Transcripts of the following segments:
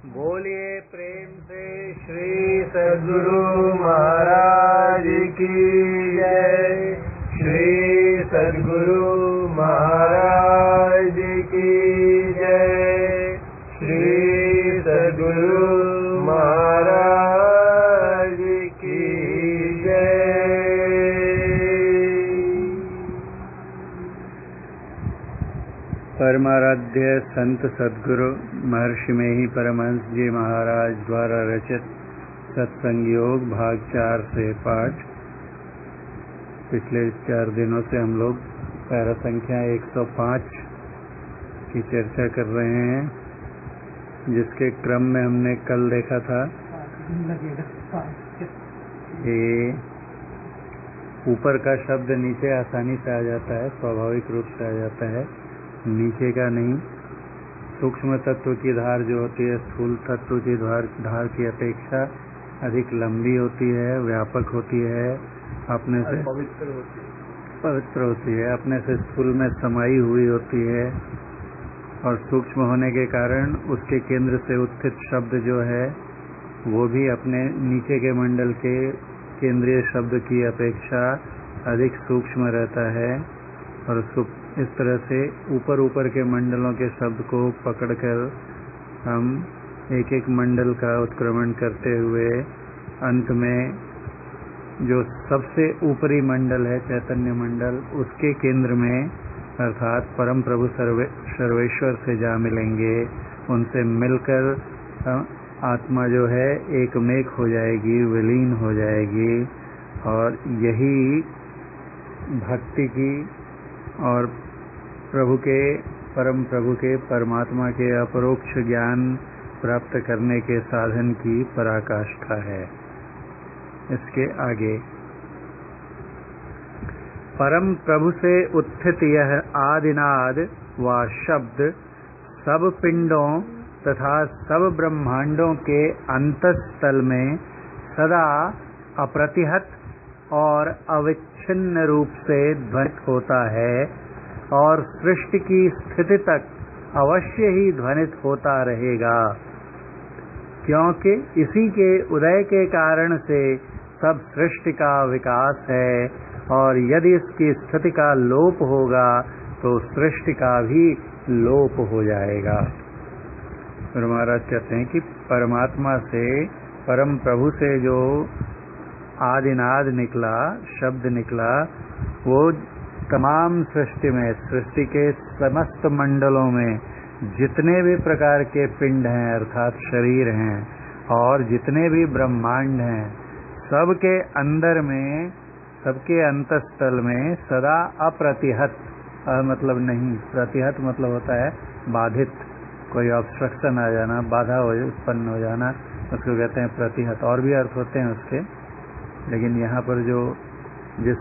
बोलिए प्रेम से श्री सद्गुरु महाराज की जय। श्री सद्गुरु महाराज की जय। श्री सद्गुरु महाराज की जय। परमाराध्य संत सद्गुरु महर्षि में ही परमहंस जी महाराज द्वारा रचित सत्संग योग भाग 4 से पाठ। पिछले 4 दिनों से हम लोग पैरा संख्या 105 की चर्चा कर रहे हैं, जिसके क्रम में हमने कल देखा था कि ऊपर का शब्द नीचे आसानी से आ जाता है, स्वाभाविक रूप से आ जाता है, नीचे का नहीं। सूक्ष्म तत्व की धार जो होती है स्थूल तत्व की धार की अपेक्षा अधिक लंबी होती है, व्यापक होती है, अपने से पवित्र होती है, अपने से स्थूल में समाई हुई होती है, और सूक्ष्म होने के कारण उसके केंद्र से उत्थित शब्द जो है वो भी अपने नीचे के मंडल के केंद्रीय शब्द की अपेक्षा अधिक सूक्ष्म रहता है। और उसको इस तरह से ऊपर के मंडलों के शब्द को पकड़कर हम एक एक मंडल का उत्क्रमण करते हुए अंत में जो सबसे ऊपरी मंडल है चैतन्य मंडल, उसके केंद्र में अर्थात परम प्रभु सर्वेश्वर से जा मिलेंगे। उनसे मिलकर आत्मा जो है एकमेक हो जाएगी, विलीन हो जाएगी। और यही भक्ति की और परम प्रभु के परमात्मा के अपरोक्ष ज्ञान प्राप्त करने के साधन की पराकाष्ठा है। इसके आगे परम प्रभु से उत्थित यह आदिनाद व शब्द सब पिंडों तथा सब ब्रह्मांडों के अंतस्थल में सदा अप्रतिहत और अविच्छिन्न रूप से ध्वनित होता है और सृष्टि की स्थिति तक अवश्य ही ध्वनित होता रहेगा, क्योंकि इसी के उदय के कारण से सब सृष्टि का विकास है। और यदि इसकी स्थिति का लोप होगा तो सृष्टि का भी लोप हो जाएगा। फिर महाराज कहते हैं कि परमात्मा से, परम प्रभु से जो आदिनाद निकला, शब्द निकला, वो तमाम सृष्टि में, सृष्टि के समस्त मंडलों में जितने भी प्रकार के पिंड हैं अर्थात शरीर हैं और जितने भी ब्रह्मांड हैं, सबके अंदर में, सबके अंतस्थल में सदा अप्रतिहत, मतलब नहीं, प्रतिहत मतलब होता है बाधित, कोई ऑब्स्ट्रक्शन आ जाना, बाधा उत्पन्न हो जाना, उसको कहते हैं प्रतिहत। और भी अर्थ होते हैं उसके, लेकिन यहाँ पर जो जिस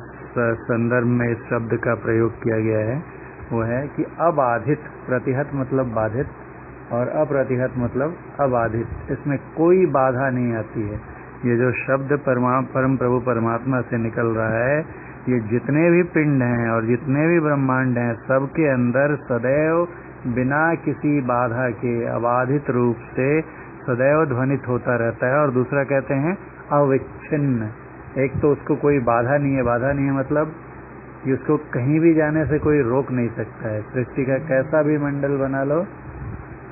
संदर्भ में इस शब्द का प्रयोग किया गया है वो है कि अबाधित। प्रतिहत मतलब बाधित और अप्रतिहत मतलब अबाधित, इसमें कोई बाधा नहीं आती है। ये जो शब्द परम प्रभु परमात्मा से निकल रहा है, ये जितने भी पिंड हैं और जितने भी ब्रह्मांड हैं, सबके अंदर सदैव बिना किसी बाधा के अबाधित रूप से सदैव ध्वनित होता रहता है। और दूसरा कहते हैं अविच्छिन्न। एक तो उसको कोई बाधा नहीं है, बाधा नहीं है मतलब कि उसको कहीं भी जाने से कोई रोक नहीं सकता है। सृष्टि का कैसा भी मंडल बना लो,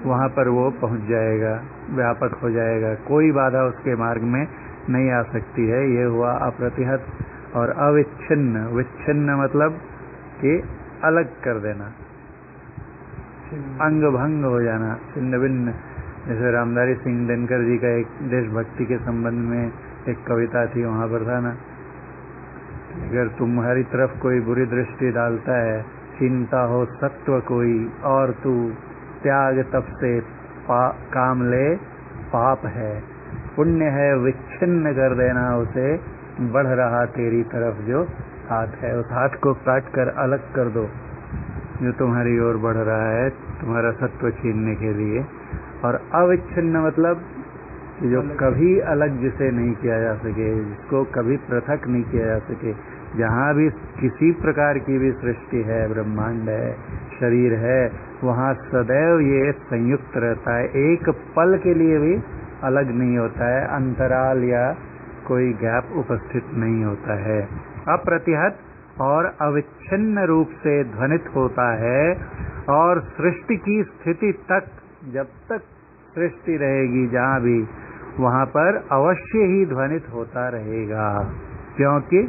वहाँ पर वो पहुँच जाएगा, व्यापक हो जाएगा, कोई बाधा उसके मार्ग में नहीं आ सकती है। ये हुआ अप्रतिहत। और अविच्छिन्न, विच्छिन्न मतलब कि अलग कर देना, अंग भंग हो जाना, छिन्न भिन्न। जैसे रामधारी सिंह दिनकर जी का एक देशभक्ति के संबंध में एक कविता थी, वहाँ पर था ना, अगर तुम्हारी तरफ कोई बुरी दृष्टि डालता है, चिंता हो सत्व कोई और तू त्याग तप से काम ले, पाप है पुण्य है विच्छिन्न कर देना उसे, बढ़ रहा तेरी तरफ जो हाथ है, उस हाथ को काट कर अलग कर दो जो तुम्हारी ओर बढ़ रहा है, तुम्हारा सत्व छीनने के लिए। और अविच्छिन्न मतलब कि जो कभी अलग जिसे नहीं किया जा सके, जिसको कभी पृथक नहीं किया जा सके। जहाँ भी किसी प्रकार की भी सृष्टि है, ब्रह्मांड है, शरीर है वहाँ सदैव ये संयुक्त रहता है, एक पल के लिए भी अलग नहीं होता है, अंतराल या कोई गैप उपस्थित नहीं होता है, अप्रतिहत और अविच्छिन्न रूप से ध्वनित होता है। और सृष्टि की स्थिति तक, जब तक सृष्टि रहेगी जहाँ भी, वहाँ पर अवश्य ही ध्वनित होता रहेगा, क्योंकि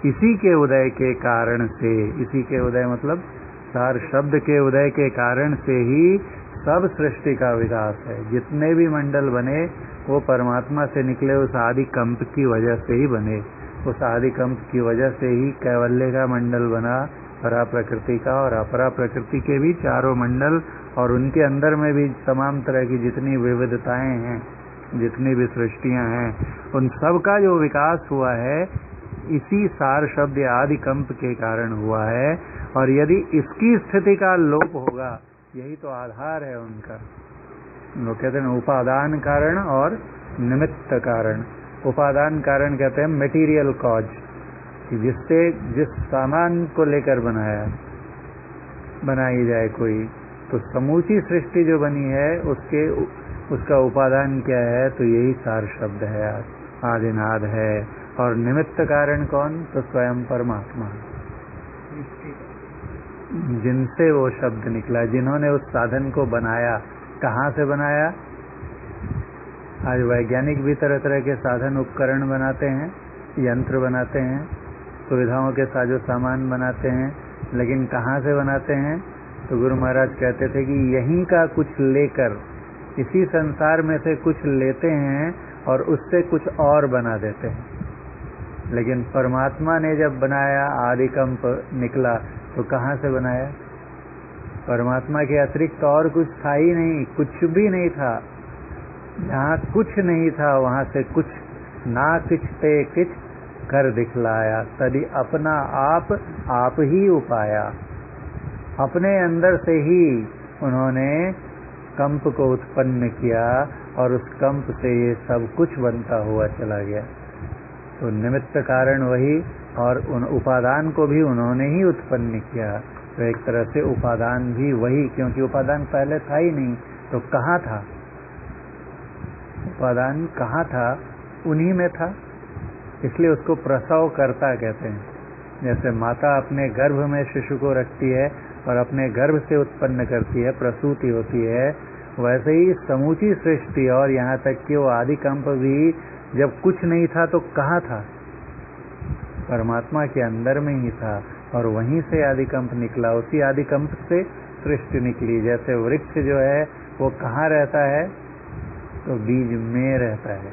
इसी के उदय के कारण से, इसी के उदय मतलब सार शब्द के उदय के कारण से ही सब सृष्टि का विकास है। जितने भी मंडल बने वो परमात्मा से निकले उस आदि कंप की वजह से ही बने, उस आदि कंप की वजह से ही कैवल्य का मंडल बना, परा प्रकृति का और अपरा प्रकृति के भी चारों मंडल, और उनके अंदर में भी तमाम तरह की जितनी विविधताएं हैं, जितनी भी सृष्टियां हैं, उन सब का जो विकास हुआ है इसी सार शब्द आदि कंप के कारण हुआ है। और यदि इसकी स्थिति का लोप होगा, यही तो आधार है उनका। लोग कहते हैं उपादान कारण और निमित्त कारण। उपादान कारण कहते हैं मटेरियल कॉज, कि जिससे जिस सामान को लेकर बनाई जाए कोई, तो समूची सृष्टि जो बनी है उसका उपादान क्या है, तो यही सार शब्द है, आदिनाद है। और निमित्त कारण कौन, तो स्वयं परमात्मा, जिनसे वो शब्द निकला, जिन्होंने उस साधन को बनाया। कहाँ से बनाया? आज वैज्ञानिक भी तरह तरह के साधन उपकरण बनाते हैं, यंत्र बनाते हैं, सुविधाओं के साजो सामान बनाते हैं, लेकिन कहाँ से बनाते हैं? तो गुरु महाराज कहते थे कि यहीं का कुछ लेकर, इसी संसार में से कुछ लेते हैं और उससे कुछ और बना देते हैं। लेकिन परमात्मा ने जब बनाया, आदि कंप निकला, तो कहाँ से बनाया? परमात्मा के अतिरिक्त और कुछ था ही नहीं, कुछ भी नहीं था। जहाँ कुछ नहीं था वहाँ से कुछ, ना किछ ते किछ कर दिखलाया, तभी अपना आप ही उपाया। अपने अंदर से ही उन्होंने कंप को उत्पन्न किया और उस कंप से ये सब कुछ बनता हुआ चला गया। तो निमित्त कारण वही, और उन उपादान को भी उन्होंने ही उत्पन्न किया। तो एक तरह से उपादान भी वही, क्योंकि उपादान पहले था ही नहीं, तो कहाँ था उपादान? कहाँ था? उन्हीं में था। इसलिए उसको प्रसव करता कहते हैं। जैसे माता अपने गर्भ में शिशु को रखती है और अपने गर्भ से उत्पन्न करती है, प्रसूति होती है, वैसे ही समूची सृष्टि और यहाँ तक कि वो आदि कंप भी जब कुछ नहीं था तो कहाँ था? परमात्मा के अंदर में ही था, और वहीं से आदि कंप निकला, उसी आदि कंप से सृष्टि निकली। जैसे वृक्ष जो है वो कहाँ रहता है? तो बीज में रहता है,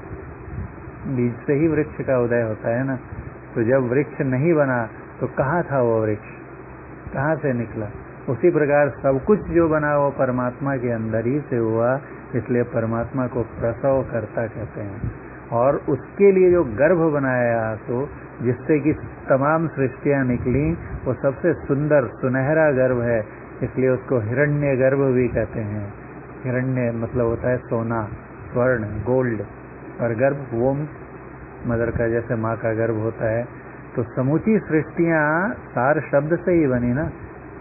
बीज से ही वृक्ष का उदय होता है ना। तो जब वृक्ष नहीं बना तो कहाँ था वो वृक्ष, कहाँ से निकला? उसी प्रकार सब कुछ जो बना वो परमात्मा के अंदर ही से हुआ, इसलिए परमात्मा को प्रसव करता कहते हैं। और उसके लिए जो गर्भ बनाया, तो जिससे कि तमाम सृष्टियां निकली, वो सबसे सुंदर सुनहरा गर्भ है, इसलिए उसको हिरण्य गर्भ भी कहते हैं। हिरण्य मतलब होता है सोना, स्वर्ण, गोल्ड, और गर्भ वोम, मदर का जैसे माँ का गर्भ होता है। तो समूची सृष्टियां सार शब्द से ही बनी ना,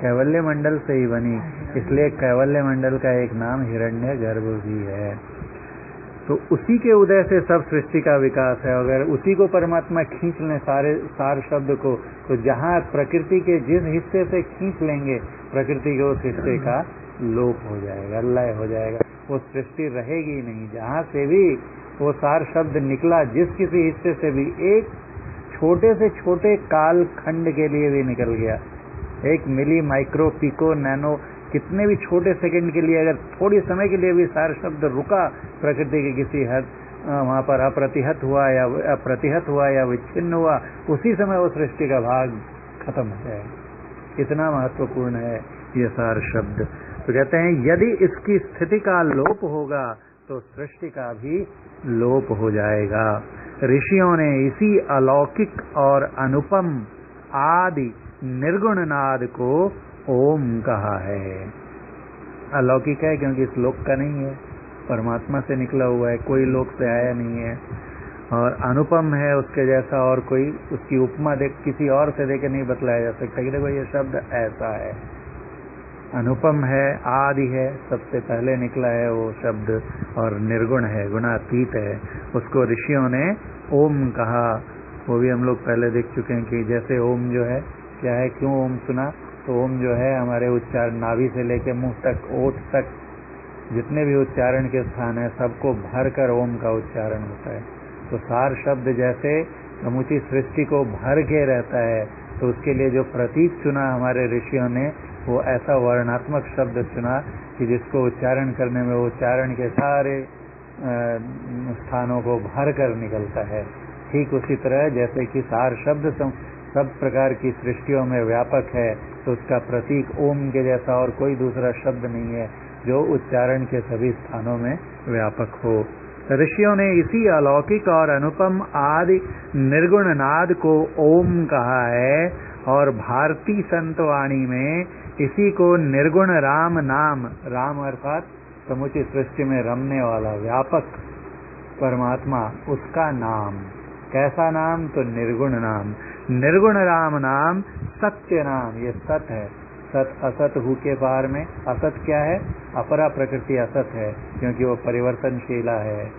कैवल्य मंडल से ही बनी, इसलिए कैवल्य मंडल का एक नाम हिरण्य गर्भ भी है। तो उसी के उदय से सब सृष्टि का विकास है। अगर उसी को परमात्मा खींच लें, सार शब्द को, तो जहाँ प्रकृति के जिस हिस्से से खींच लेंगे, प्रकृति के उस हिस्से का लोप हो जाएगा, लय हो जाएगा, वो सृष्टि रहेगी नहीं। जहाँ से भी वो सार शब्द निकला, जिस किसी हिस्से से भी, एक छोटे से छोटे काल खंड के लिए भी निकल गया, एक मिली, माइक्रो, पिको, नैनो, कितने भी छोटे सेकंड के लिए अगर थोड़ी समय के लिए भी सार शब्द रुका प्रकृति के किसी हद, वहाँ पर अप्रतिहत हुआ या विच्छिन्न हुआ, उसी समय वो सृष्टि का भाग खत्म हो जाएगा। इतना महत्वपूर्ण है ये सार शब्द। तो कहते हैं यदि इसकी स्थिति का लोप होगा तो सृष्टि का भी लोप हो जाएगा। ऋषियों ने इसी अलौकिक और अनुपम आदि निर्गुण नाद को ओम कहा है। अलौकिक है क्योंकि इस लोक का नहीं है, परमात्मा से निकला हुआ है, कोई लोक से आया नहीं है। और अनुपम है, उसके जैसा और कोई, उसकी उपमा किसी और से देकर नहीं बतलाया जा सकता कि देखो ये शब्द ऐसा है। अनुपम है, आदि है, सबसे पहले निकला है वो शब्द, और निर्गुण है, गुणातीत है, उसको ऋषियों ने ओम कहा। वो भी हम लोग पहले देख चुके हैं कि जैसे ओम जो है क्या है, क्यों ओम सुना, तो ओम जो है हमारे उच्चारण नाभि से लेके मुंह तक, ओठ तक जितने भी उच्चारण के स्थान है सबको भर कर ओम का उच्चारण होता है। तो सार शब्द जैसे समूची सृष्टि को भर के रहता है, तो उसके लिए जो प्रतीक चुना हमारे ऋषियों ने, वो ऐसा वर्णात्मक शब्द चुना कि जिसको उच्चारण करने में वो उच्चारण के सारे स्थानों को भर कर निकलता है। ठीक उसी तरह जैसे कि सार शब्द सब प्रकार की सृष्टियों में व्यापक है, तो उसका प्रतीक ओम के जैसा और कोई दूसरा शब्द नहीं है जो उच्चारण के सभी स्थानों में व्यापक हो। ऋषियों ने इसी अलौकिक और अनुपम आदि निर्गुण नाद को ओम कहा है, और भारतीय संतवाणी में इसी को निर्गुण राम नाम, राम अर्थात समुची सृष्टि में रमने वाला व्यापक परमात्मा, उसका नाम। कैसा नाम? तो निर्गुण नाम। निर्गुण राम नाम सत्य नाम। ये सत है, सत असत हु के पार में। असत क्या है? अपरा प्रकृति असत है, क्योंकि वो परिवर्तनशीला है,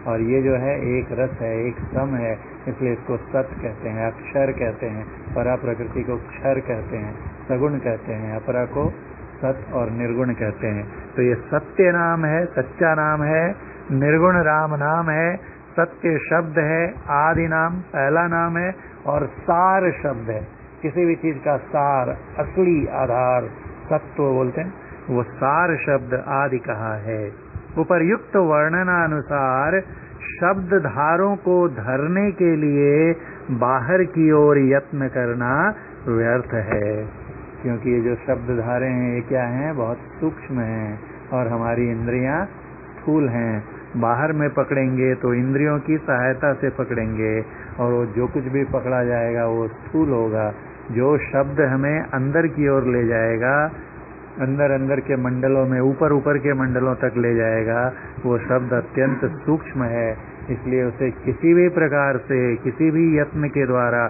और ये जो है एक रस है, एक सम है, इसलिए इसको सत कहते हैं, अक्षर कहते हैं। परा प्रकृति को क्षर कहते हैं, सगुण कहते हैं, अपरा को सत और निर्गुण कहते हैं। तो ये सत्य नाम है, सच्चा नाम है, निर्गुण राम नाम है, सत्य शब्द है, आदि नाम पहला नाम है, और सार शब्द है। किसी भी चीज का सार, असली आधार, सत्व बोलते हैं, वो सार शब्द आदि कहा है। उपर्युक्त वर्णनानुसार शब्द धारों को धरने के लिए बाहर की ओर यत्न करना व्यर्थ है, क्योंकि ये जो शब्द धारे हैं ये क्या हैं? बहुत सूक्ष्म हैं, और हमारी इंद्रियां स्थूल हैं। बाहर में पकड़ेंगे तो इंद्रियों की सहायता से पकड़ेंगे, और वो जो कुछ भी पकड़ा जाएगा वो स्थूल होगा। जो शब्द हमें अंदर की ओर ले जाएगा, अंदर अंदर के मंडलों में, ऊपर ऊपर के मंडलों तक ले जाएगा, वो शब्द अत्यंत सूक्ष्म है, इसलिए उसे किसी भी प्रकार से, किसी भी यत्न के द्वारा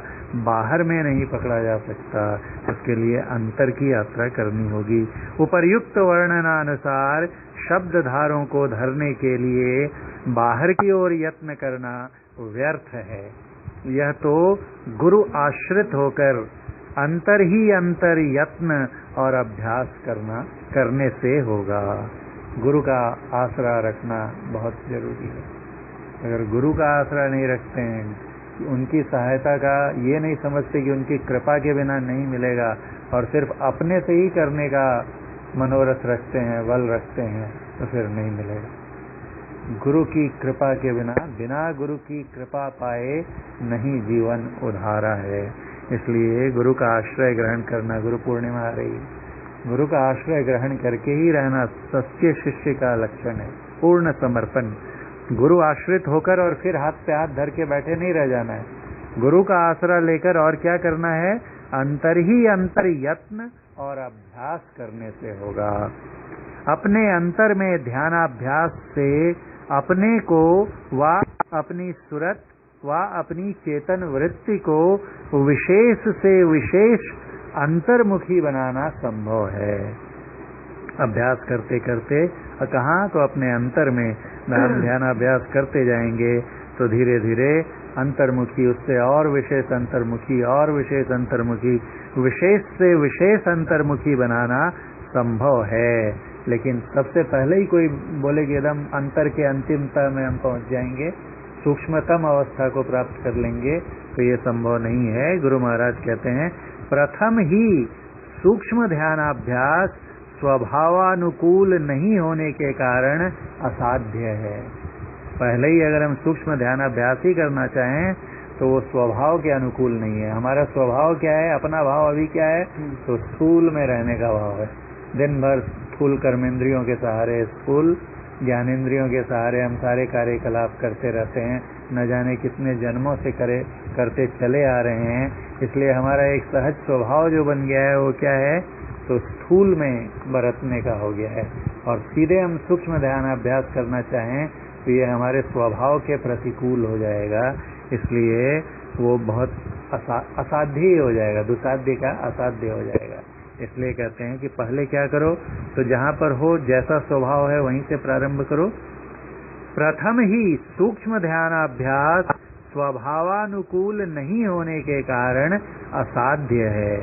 बाहर में नहीं पकड़ा जा सकता। उसके लिए अंतर की यात्रा करनी होगी। उपर्युक्त वर्णनानुसार शब्द धारों को धरने के लिए बाहर की ओर यत्न करना व्यर्थ है। यह तो गुरु आश्रित होकर अंतर ही अंतर यत्न और अभ्यास करने से होगा। गुरु का आसरा रखना बहुत जरूरी है। अगर गुरु का आसरा नहीं रखते हैं, उनकी सहायता का ये नहीं समझते कि उनकी कृपा के बिना नहीं मिलेगा, और सिर्फ अपने से ही करने का मनोरथ रखते हैं, बल रखते हैं, तो फिर नहीं मिलेगा। गुरु की कृपा के बिना गुरु की कृपा पाए नहीं जीवन उधारा है। इसलिए गुरु का आश्रय ग्रहण करना, गुरु पूर्णिमा आ रही है, गुरु का आश्रय ग्रहण करके ही रहना सच्चे शिष्य का लक्षण है। पूर्ण समर्पण, गुरु आश्रित होकर और फिर हाथ पे हाथ धर के बैठे नहीं रह जाना है। गुरु का आसरा लेकर और क्या करना है? अंतर ही अंतर यत्न और अभ्यास करने से होगा। अपने अंतर में ध्यानाभ्यास से अपने को व अपनी सुरत व अपनी चेतन वृत्ति को विशेष से विशेष अंतर्मुखी बनाना संभव है। अभ्यास करते करते कहाँ? तो अपने अंतर में ध्यानाभ्यास करते जाएंगे तो धीरे धीरे अंतर्मुखी, उससे और विशेष अंतर्मुखी, और विशेष अंतर्मुखी, विशेष से विशेष अंतर्मुखी बनाना संभव है। लेकिन सबसे पहले ही कोई बोले कि एकदम अंतर के अंतिमता में हम पहुंच जाएंगे, सूक्ष्मतम अवस्था को प्राप्त कर लेंगे, तो ये संभव नहीं है। गुरु महाराज कहते हैं प्रथम ही सूक्ष्म ध्यानाभ्यास स्वभावानुकूल नहीं होने के कारण असाध्य है। पहले ही अगर हम सूक्ष्म ध्यानाभ्यास ही करना चाहें तो वो स्वभाव के अनुकूल नहीं है। हमारा स्वभाव क्या है? अपना भाव अभी क्या है? तो स्थूल में रहने का भाव है। दिन भर स्थूल कर्मेंद्रियों के सहारे, स्थूल ज्ञानेंद्रियों के सहारे हम सारे कार्यकलाप करते रहते हैं, न जाने कितने जन्मों से करते चले आ रहे हैं। इसलिए हमारा एक सहज स्वभाव जो बन गया है वो क्या है? तो स्थूल में बरतने का हो गया है। और सीधे हम सूक्ष्म ध्यानाभ्यास करना चाहें तो ये हमारे स्वभाव के प्रतिकूल हो जाएगा, इसलिए वो बहुत असाध्य हो जाएगा, दुसाध्य का असाध्य हो जाएगा। इसलिए कहते हैं कि पहले क्या करो, तो जहां पर हो जैसा स्वभाव है वहीं से प्रारंभ करो। प्रथम ही सूक्ष्म ध्यानाभ्यास स्वभावानुकूल नहीं होने के कारण असाध्य है,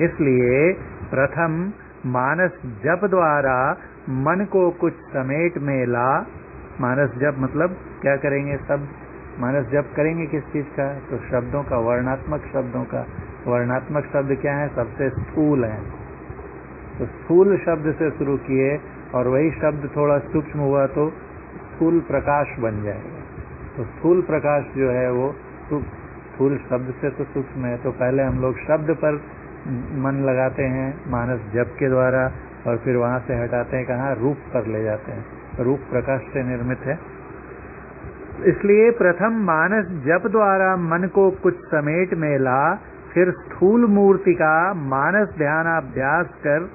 इसलिए प्रथम मानस जप द्वारा मन को कुछ समेट में ला। मानस जप मतलब क्या करेंगे, सब मानस जप करेंगे किस चीज का, तो शब्दों का, वर्णात्मक शब्दों का। वर्णात्मक शब्द क्या है, सबसे स्थूल है, तो स्थूल शब्द से शुरू किए और वही शब्द थोड़ा सूक्ष्म हुआ तो स्थूल प्रकाश बन जाएगा। तो स्थूल प्रकाश जो है वो स्थूल शब्द से तो सूक्ष्म है, तो पहले हम लोग शब्द पर मन लगाते हैं मानस जप के द्वारा, और फिर वहां से हटाते हैं कहाँ, रूप पर ले जाते हैं, रूप प्रकाश से निर्मित है। इसलिए प्रथम मानस जप द्वारा मन को कुछ समेट में ला, फिर स्थूल मूर्ति का मानस ध्यानाभ्यास कर।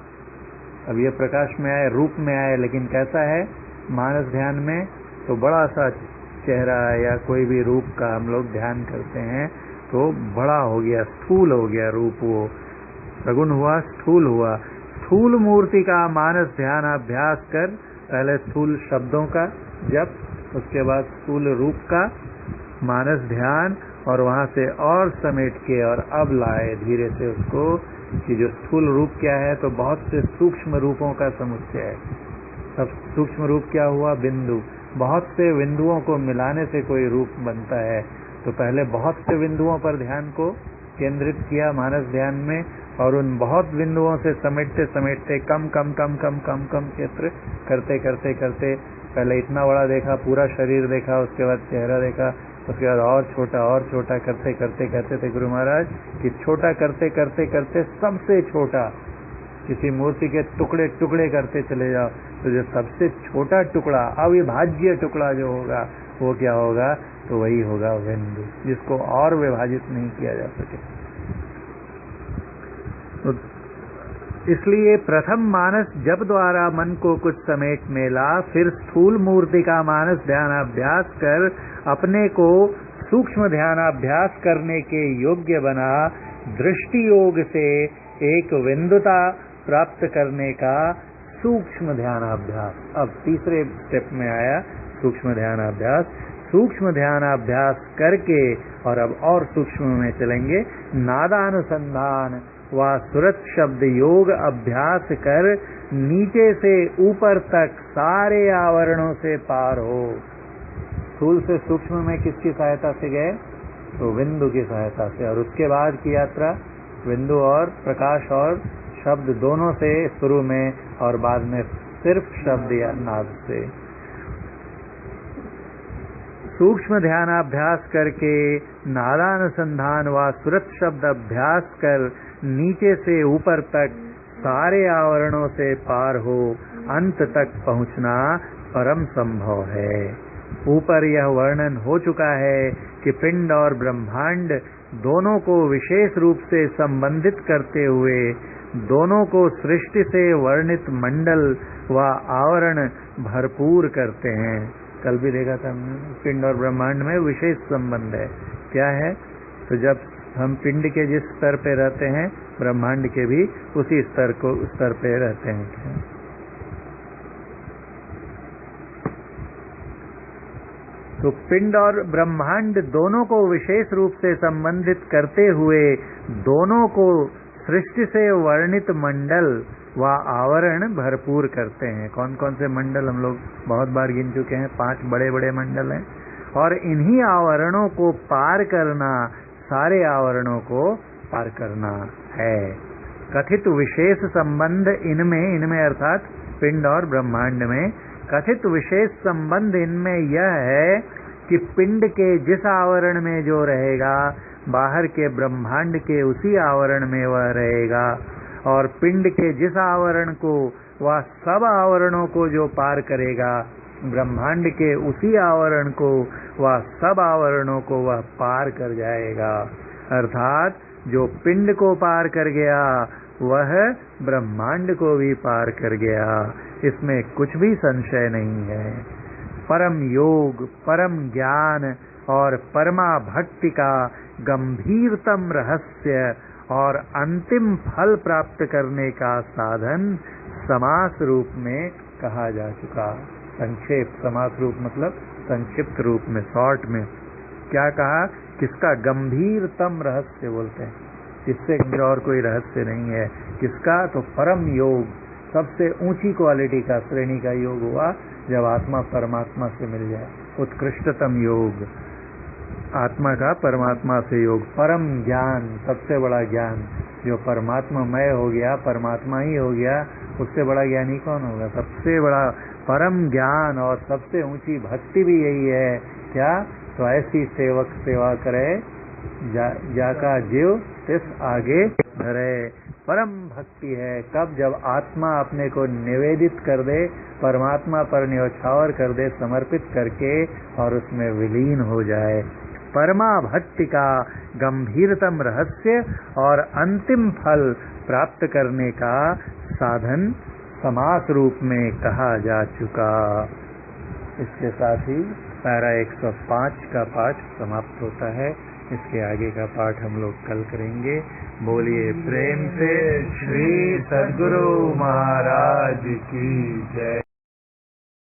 अब ये प्रकाश में आए, रूप में आए, लेकिन कैसा है मानस ध्यान में, तो बड़ा सा चेहरा या कोई भी रूप का हम लोग ध्यान करते हैं तो बड़ा हो गया, स्थूल हो गया रूप, वो सगुण हुआ, स्थूल हुआ। स्थूल मूर्ति का मानस ध्यानाभ्यास कर, पहले स्थूल शब्दों का जप, उसके बाद स्थूल रूप का मानस ध्यान, और वहां से और समेट के और अब लाए धीरे से उसको कि जो स्थूल रूप क्या है, तो बहुत से सूक्ष्म रूपों का समुच्चय है। सब सूक्ष्म रूप क्या हुआ, बिंदु, बहुत से बिंदुओं को मिलाने से कोई रूप बनता है। तो पहले बहुत से बिंदुओं पर ध्यान को केंद्रित किया मानस ध्यान में, और उन बहुत बिंदुओं से समेटते समेटते कम कम कम कम कम कम क्षेत्र करते करते करते पहले इतना बड़ा देखा, पूरा शरीर देखा, उसके बाद चेहरा देखा, उसके बाद और छोटा करते करते कहते थे गुरु महाराज कि छोटा करते करते करते सबसे छोटा, किसी मूर्ति के टुकड़े टुकड़े करते चले जाओ, तो जो सबसे छोटा टुकड़ा, अविभाज्य टुकड़ा जो होगा वो क्या होगा, तो वही होगा बिंदु, जिसको और विभाजित नहीं किया जा सके। तो इसलिए प्रथम मानस जप द्वारा मन को कुछ समेट में ला, फिर स्थूल मूर्ति का मानस ध्यानाभ्यास कर अपने को सूक्ष्म ध्यानाभ्यास करने के योग्य बना। दृष्टि योग से एक बिंदुता प्राप्त करने का सूक्ष्म ध्यानाभ्यास। अब तीसरे स्टेप में आया सूक्ष्म ध्यानाभ्यास। सूक्ष्म ध्यानाभ्यास करके और अब और सूक्ष्म में चलेंगे, नादानुसंधान व सुरत शब्द योग अभ्यास कर नीचे से ऊपर तक सारे आवरणों से पार हो। स्थूल से सूक्ष्म में किसकी सहायता से गए, तो बिंदु की सहायता से, और उसके बाद की यात्रा बिंदु और प्रकाश और शब्द दोनों से शुरू में, और बाद में सिर्फ शब्द या नाद से। सूक्ष्म ध्यानाभ्यास करके नादानुसंधान व सुरत शब्द अभ्यास कर नीचे से ऊपर तक सारे आवरणों से पार हो अंत तक पहुंचना परम संभव है। ऊपर यह वर्णन हो चुका है कि पिंड और ब्रह्मांड दोनों को विशेष रूप से संबंधित करते हुए दोनों को सृष्टि से वर्णित मंडल व आवरण भरपूर करते हैं। कल भी देखा था हमने, पिंड और ब्रह्मांड में विशेष संबंध है। क्या है, तो जब हम पिंड के जिस स्तर पे रहते हैं, ब्रह्मांड के भी उसी स्तर पे रहते हैं। तो पिंड और ब्रह्मांड दोनों को विशेष रूप से संबंधित करते हुए दोनों को सृष्टि से वर्णित मंडल व आवरण भरपूर करते हैं। कौन कौन से मंडल हम लोग बहुत बार गिन चुके हैं, 5 बड़े बड़े मंडल हैं, और इन्हीं आवरणों को पार करना, सारे आवरणों को पार करना है। कथित विशेष संबंध इनमें अर्थात पिंड और ब्रह्मांड में कथित विशेष संबंध इनमें यह है कि पिंड के जिस आवरण में जो रहेगा, बाहर के ब्रह्मांड के उसी आवरण में वह रहेगा, और पिंड के जिस आवरण को वह सब आवरणों को जो पार करेगा, ब्रह्मांड के उसी आवरण को वह सब आवरणों को वह पार कर जाएगा। अर्थात जो पिंड को पार कर गया वह ब्रह्मांड को भी पार कर गया, इसमें कुछ भी संशय नहीं है। परम योग, परम ज्ञान और परमा भक्ति का गंभीरतम रहस्य और अंतिम फल प्राप्त करने का साधन समास रूप में कहा जा चुका। संक्षेप, समास रूप मतलब संक्षिप्त रूप में, शॉर्ट में क्या कहा, किसका गंभीरतम रहस्य बोलते हैं, इससे और कोई रहस्य नहीं है। किसका, तो परम योग, सबसे ऊंची क्वालिटी का, श्रेणी का योग हुआ जब आत्मा परमात्मा से मिल जाए। उत्कृष्टतम योग आत्मा का परमात्मा से योग। परम ज्ञान, सबसे बड़ा ज्ञान, जो परमात्मामय हो गया, परमात्मा ही हो गया, उससे बड़ा ज्ञानी कौन होगा। सबसे बड़ा परम ज्ञान और सबसे ऊंची भक्ति भी यही है। क्या, तो ऐसी सेवक सेवा करे जाका जीव तिस आगे धरे। परम भक्ति है कब, जब आत्मा अपने को निवेदित कर दे, परमात्मा पर न्यौछावर कर दे, समर्पित करके, और उसमें विलीन हो जाए। परमा भक्ति का गंभीरतम रहस्य और अंतिम फल प्राप्त करने का साधन समास रूप में कहा जा चुका। इसके साथ ही पैरा 105 का पाठ समाप्त होता है। इसके आगे का पाठ हम लोग कल करेंगे। बोलिए प्रेम से श्री सद्गुरु महाराज की जय।